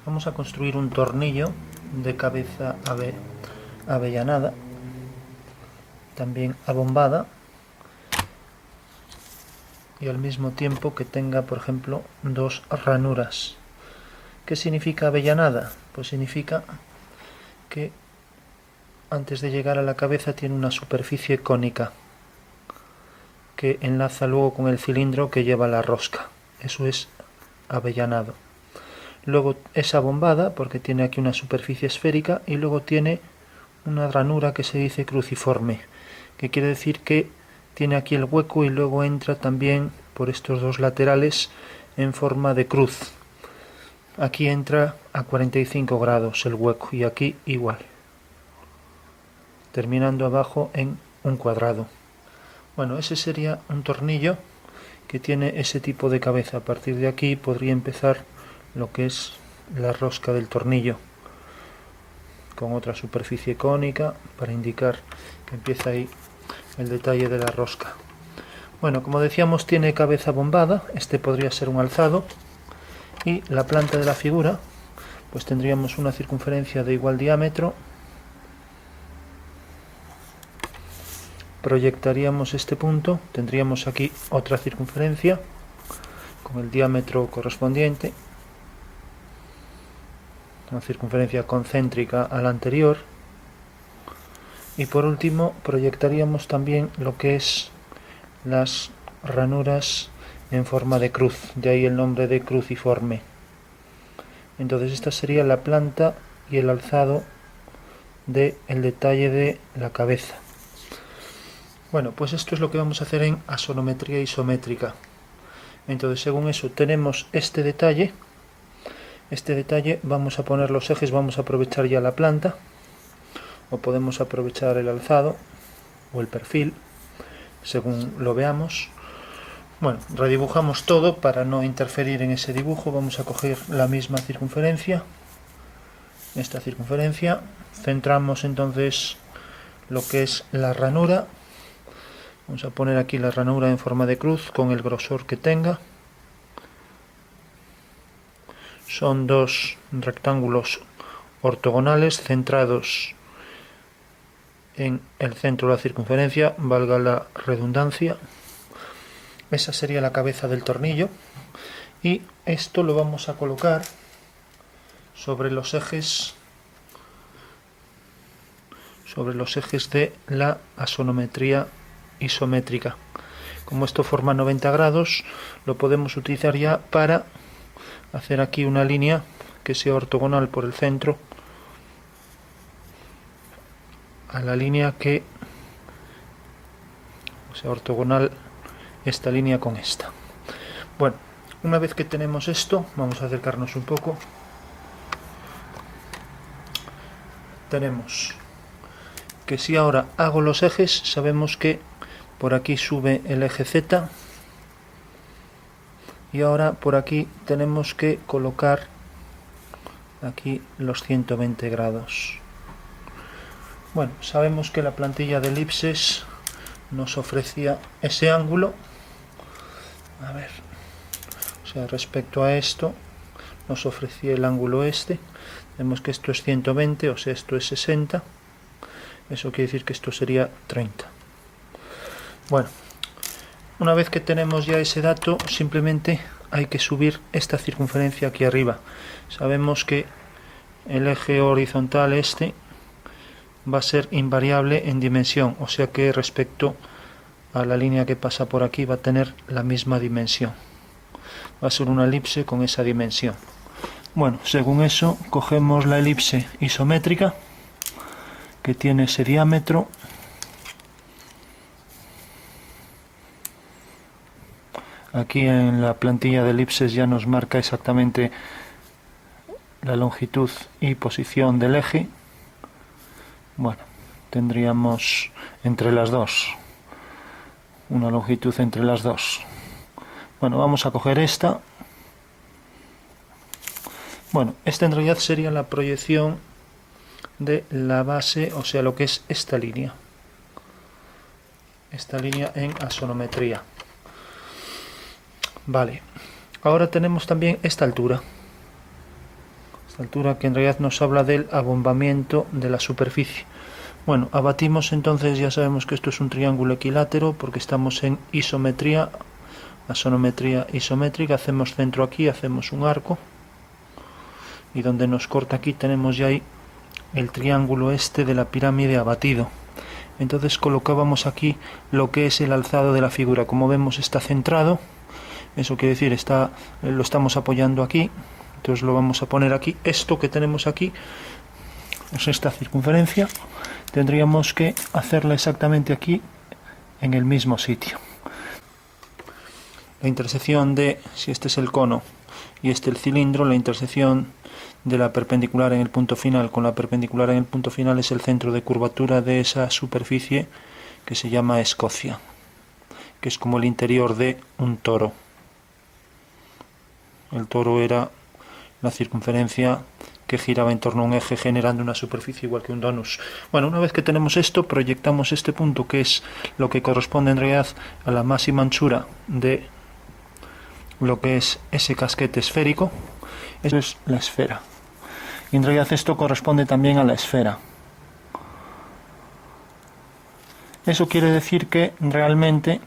Vamos a construir un tornillo de cabeza avellanada, también abombada, y al mismo tiempo que tenga, por ejemplo, dos ranuras. ¿Qué significa avellanada? Pues significa que antes de llegar a la cabeza tiene una superficie cónica que enlaza luego con el cilindro que lleva la rosca. Eso es avellanado. Luego es abombada porque tiene aquí una superficie esférica y luego tiene una ranura que se dice cruciforme, que quiere decir que tiene aquí el hueco y luego entra también por estos dos laterales en forma de cruz. Aquí entra a 45 grados el hueco y aquí igual, terminando abajo en un cuadrado. Bueno, ese sería un tornillo que tiene ese tipo de cabeza. A partir de aquí podría empezar lo que es la rosca del tornillo, con otra superficie cónica para indicar que empieza ahí el detalle de la rosca. Bueno, como decíamos, tiene cabeza bombada. Este podría ser un alzado, y la planta de la figura, pues tendríamos una circunferencia de igual diámetro. Proyectaríamos este punto, tendríamos aquí otra circunferencia con el diámetro correspondiente, una circunferencia concéntrica a la anterior, y por último proyectaríamos también lo que es las ranuras en forma de cruz, de ahí el nombre de cruciforme. Entonces esta sería la planta y el alzado del detalle de la cabeza. Bueno, pues esto es lo que vamos a hacer en asonometría isométrica. Entonces, según eso, tenemos este detalle. Este detalle vamos a poner los ejes, vamos a aprovechar ya la planta, o podemos aprovechar el alzado o el perfil, según lo veamos. Bueno, redibujamos todo para no interferir en ese dibujo. Vamos a coger la misma circunferencia, esta circunferencia, centramos entonces lo que es la ranura. Vamos a poner aquí la ranura en forma de cruz con el grosor que tenga. Son dos rectángulos ortogonales centrados en el centro de la circunferencia, valga la redundancia. Esa sería la cabeza del tornillo, y esto lo vamos a colocar sobre los ejes de la asonometría isométrica. Como esto forma 90 grados, lo podemos utilizar ya para hacer aquí una línea que sea ortogonal por el centro a la línea que sea ortogonal esta línea con esta. Bueno, una vez que tenemos esto, vamos a acercarnos un poco. Tenemos que si ahora hago los ejes, sabemos que por aquí sube el eje Z, y ahora por aquí tenemos que colocar aquí los 120 grados. Bueno, sabemos que la plantilla de elipses nos ofrecía ese ángulo. A ver, o sea, respecto a esto nos ofrecía el ángulo este. Vemos que esto es 120, o sea, esto es 60. Eso quiere decir que esto sería 30. Bueno, una vez que tenemos ya ese dato, simplemente hay que subir esta circunferencia aquí arriba. Sabemos que el eje horizontal este va a ser invariable en dimensión, o sea que respecto a la línea que pasa por aquí va a tener la misma dimensión. Va a ser una elipse con esa dimensión. Bueno, según eso, cogemos la elipse isométrica que tiene ese diámetro. Aquí en la plantilla de elipses ya nos marca exactamente la longitud y posición del eje. Bueno, tendríamos entre las dos, una longitud entre las dos. Bueno, vamos a coger esta. Bueno, esta en realidad sería la proyección de la base, o sea, lo que es esta línea en asonometría. Vale, ahora tenemos también esta altura altura que en realidad nos habla del abombamiento de la superficie. Bueno, abatimos entonces, ya sabemos que esto es un triángulo equilátero porque estamos en isometría, asonometría isométrica, hacemos centro aquí, hacemos un arco y donde nos corta aquí tenemos ya ahí el triángulo este de la pirámide abatido. Entonces colocábamos aquí lo que es el alzado de la figura. Como vemos está centrado, eso quiere decir lo estamos apoyando aquí, entonces lo vamos a poner aquí. Esto que tenemos aquí es esta circunferencia, tendríamos que hacerla exactamente aquí en el mismo sitio. La intersección de, si este es el cono y este el cilindro, la intersección de la perpendicular en el punto final con la perpendicular en el punto final es el centro de curvatura de esa superficie que se llama escocia, que es como el interior de un toro. El toro era la circunferencia que giraba en torno a un eje generando una superficie igual que un donus. Bueno, una vez que tenemos esto, proyectamos este punto que es lo que corresponde en realidad a la máxima anchura de lo que es ese casquete esférico. Eso es la esfera. Y en realidad esto corresponde también a la esfera. Eso quiere decir que realmente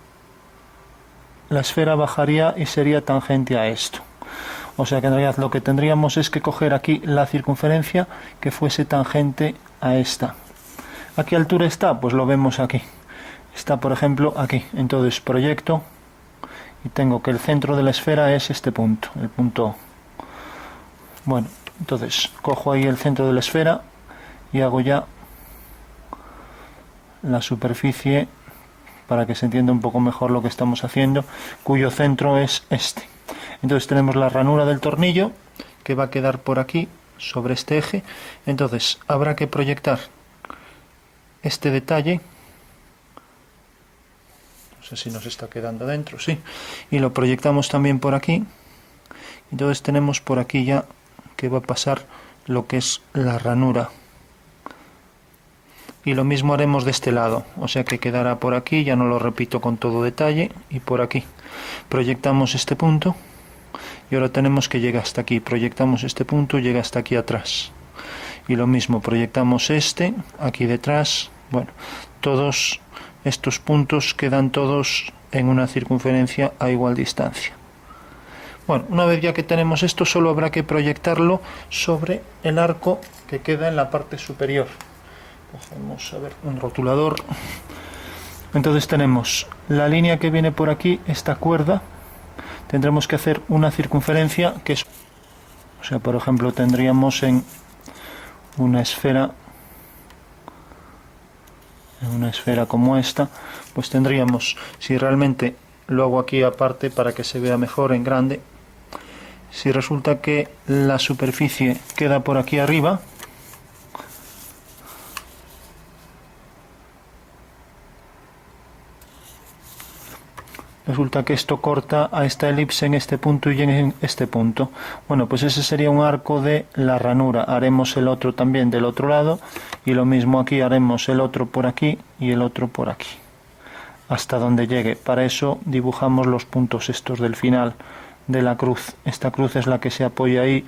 la esfera bajaría y sería tangente a esto. O sea que en realidad lo que tendríamos es que coger aquí la circunferencia que fuese tangente a esta. ¿A qué altura está? Pues lo vemos aquí. Está, por ejemplo, aquí. Entonces proyecto y tengo que el centro de la esfera es este punto, el punto O. Bueno, entonces cojo ahí el centro de la esfera y hago ya la superficie para que se entienda un poco mejor lo que estamos haciendo, cuyo centro es este. Entonces tenemos la ranura del tornillo que va a quedar por aquí sobre este eje. Entonces habrá que proyectar este detalle, no sé si nos está quedando dentro, sí, y lo proyectamos también por aquí. Entonces tenemos por aquí ya que va a pasar lo que es la ranura. Y lo mismo haremos de este lado, o sea que quedará por aquí, ya no lo repito con todo detalle, y por aquí. Proyectamos este punto, y ahora tenemos que llegar hasta aquí. Proyectamos este punto, llega hasta aquí atrás. Y lo mismo, proyectamos este, aquí detrás. Bueno, todos estos puntos quedan todos en una circunferencia a igual distancia. Bueno, una vez ya que tenemos esto, solo habrá que proyectarlo sobre el arco que queda en la parte superior. Vamos a ver un rotulador. Entonces tenemos la línea que viene por aquí, esta cuerda. Tendremos que hacer una circunferencia que es, o sea, por ejemplo, tendríamos en una esfera como esta, pues tendríamos, si realmente lo hago aquí aparte para que se vea mejor en grande, si resulta que la superficie queda por aquí arriba, resulta que esto corta a esta elipse en este punto y en este punto. Bueno, pues ese sería un arco de la ranura. Haremos el otro también del otro lado y lo mismo aquí, haremos el otro por aquí y el otro por aquí, hasta donde llegue. Para eso dibujamos los puntos estos del final de la cruz. Esta cruz es la que se apoya ahí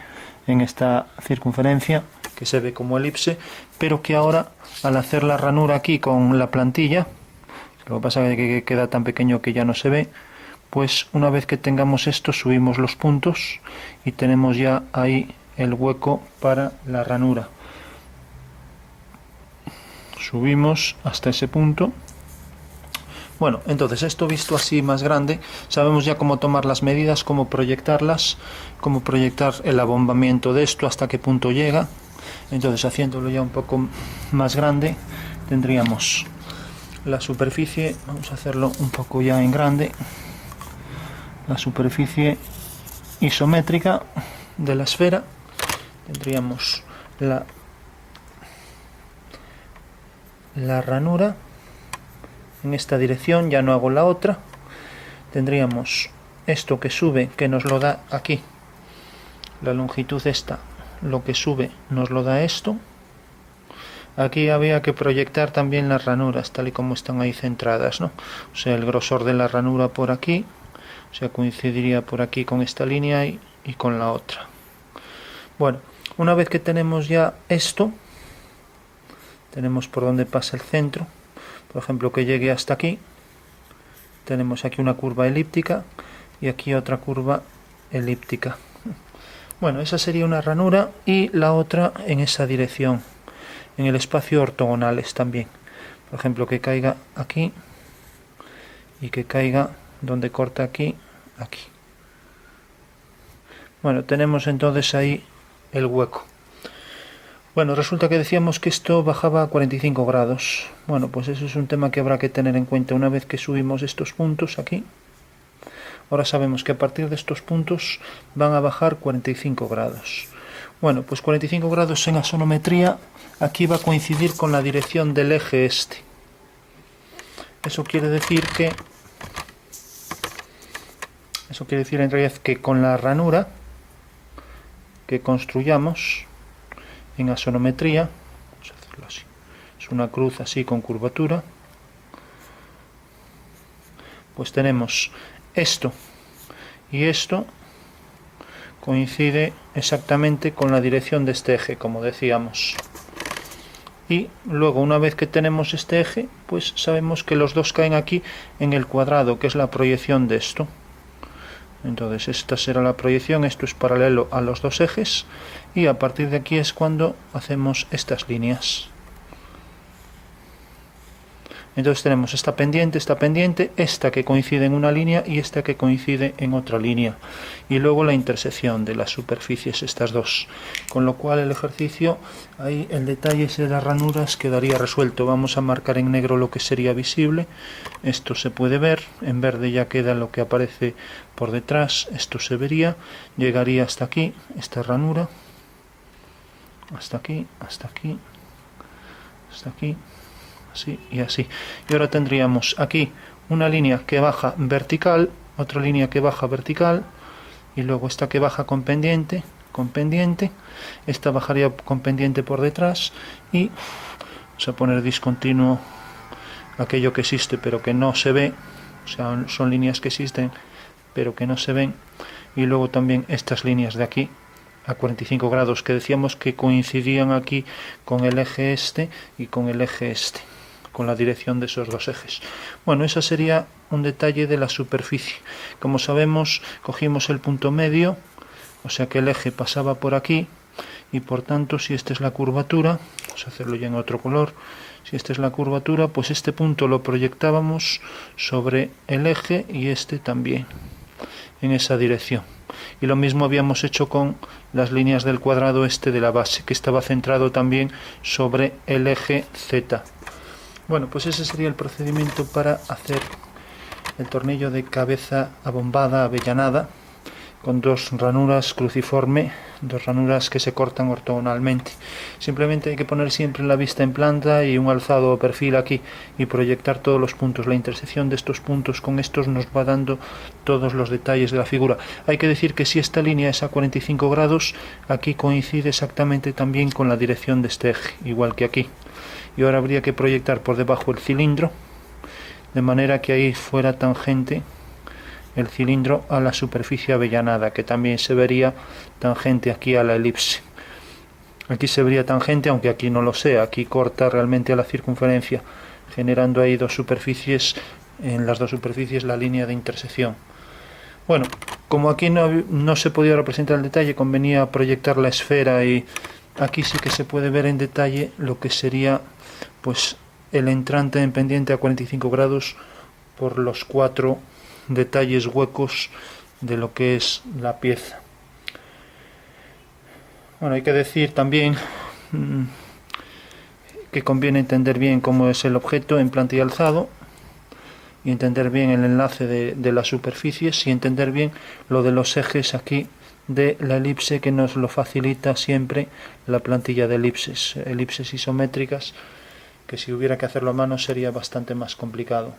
en esta circunferencia, que se ve como elipse, pero que ahora al hacer la ranura aquí con la plantilla, lo que pasa es que queda tan pequeño que ya no se ve, pues una vez que tengamos esto subimos los puntos y tenemos ya ahí el hueco para la ranura. Subimos hasta ese punto. Bueno, entonces esto visto así más grande, sabemos ya cómo tomar las medidas, cómo proyectarlas, cómo proyectar el abombamiento de esto, hasta qué punto llega. Entonces haciéndolo ya un poco más grande, tendríamos la superficie, vamos a hacerlo un poco ya en grande, la superficie isométrica de la esfera. Tendríamos la ranura en esta dirección, ya no hago la otra. Tendríamos esto que sube, que nos lo da aquí, la longitud esta, lo que sube nos lo da esto. Aquí había que proyectar también las ranuras, tal y como están ahí centradas, ¿no? O sea, el grosor de la ranura por aquí, o sea, coincidiría por aquí con esta línea y con la otra. Bueno, Una vez que tenemos ya esto, tenemos por donde pasa el centro, por ejemplo que llegue hasta aquí, tenemos aquí una curva elíptica y aquí otra curva elíptica. Bueno, esa sería una ranura y la otra en esa dirección, en el espacio ortogonales también. Por ejemplo, que caiga aquí y que caiga donde corta aquí, aquí. Bueno, tenemos entonces ahí el hueco. Bueno, resulta que decíamos que esto bajaba a 45 grados. Bueno, pues eso es un tema que habrá que tener en cuenta una vez que subimos estos puntos aquí. Ahora sabemos que a partir de estos puntos van a bajar 45 grados. Bueno, pues 45 grados en axonometría aquí va a coincidir con la dirección del eje este. Eso quiere decir en realidad que con la ranura que construyamos en axonometría, vamos a hacerlo así, es una cruz así con curvatura, pues tenemos esto y esto coincide exactamente con la dirección de este eje, como decíamos. Y luego, una vez que tenemos este eje, pues sabemos que los dos caen aquí en el cuadrado, que es la proyección de esto. Entonces esta será la proyección, esto es paralelo a los dos ejes, y a partir de aquí es cuando hacemos estas líneas. Entonces tenemos esta pendiente, esta que coincide en una línea y esta que coincide en otra línea. Y luego la intersección de las superficies, estas dos. Con lo cual el ejercicio, ahí el detalle de las ranuras quedaría resuelto. Vamos a marcar en negro lo que sería visible. Esto se puede ver, en verde ya queda lo que aparece por detrás. Esto se vería, llegaría hasta aquí, esta ranura. Hasta aquí, hasta aquí, hasta aquí. Así y así. Y ahora tendríamos aquí una línea que baja vertical, otra línea que baja vertical, y luego esta que baja con pendiente, esta bajaría con pendiente por detrás, y vamos a poner discontinuo aquello que existe pero que no se ve, o sea, son líneas que existen pero que no se ven, y luego también estas líneas de aquí a 45 grados que decíamos que coincidían aquí con el eje este y con el eje este, con la dirección de esos dos ejes. Bueno, ese sería un detalle de la superficie. Como sabemos, cogimos el punto medio, o sea que el eje pasaba por aquí, y por tanto, si esta es la curvatura, vamos a hacerlo ya en otro color, si esta es la curvatura, pues este punto lo proyectábamos sobre el eje y este también, en esa dirección. Y lo mismo habíamos hecho con las líneas del cuadrado este de la base, que estaba centrado también sobre el eje Z. Bueno, pues ese sería el procedimiento para hacer el tornillo de cabeza abombada avellanada con dos ranuras cruciforme, dos ranuras que se cortan ortogonalmente. Simplemente hay que poner siempre la vista en planta y un alzado o perfil aquí y proyectar todos los puntos. La intersección de estos puntos con estos nos va dando todos los detalles de la figura. Hay que decir que si esta línea es a 45 grados, aquí coincide exactamente también con la dirección de este eje, igual que aquí. Y ahora habría que proyectar por debajo el cilindro, de manera que ahí fuera tangente el cilindro a la superficie avellanada, que también se vería tangente aquí a la elipse. Aquí se vería tangente, aunque aquí no lo sea, aquí corta realmente a la circunferencia, generando ahí dos superficies, en las dos superficies la línea de intersección. Bueno, como aquí no se podía representar el detalle, convenía proyectar la esfera, y aquí sí que se puede ver en detalle lo que sería pues el entrante en pendiente a 45 grados por los cuatro detalles huecos de lo que es la pieza. Bueno, hay que decir también que conviene entender bien cómo es el objeto en planta y alzado, y entender bien el enlace de las superficies, y entender bien lo de los ejes aquí de la elipse, que nos lo facilita siempre la plantilla de elipses isométricas, que si hubiera que hacerlo a mano sería bastante más complicado.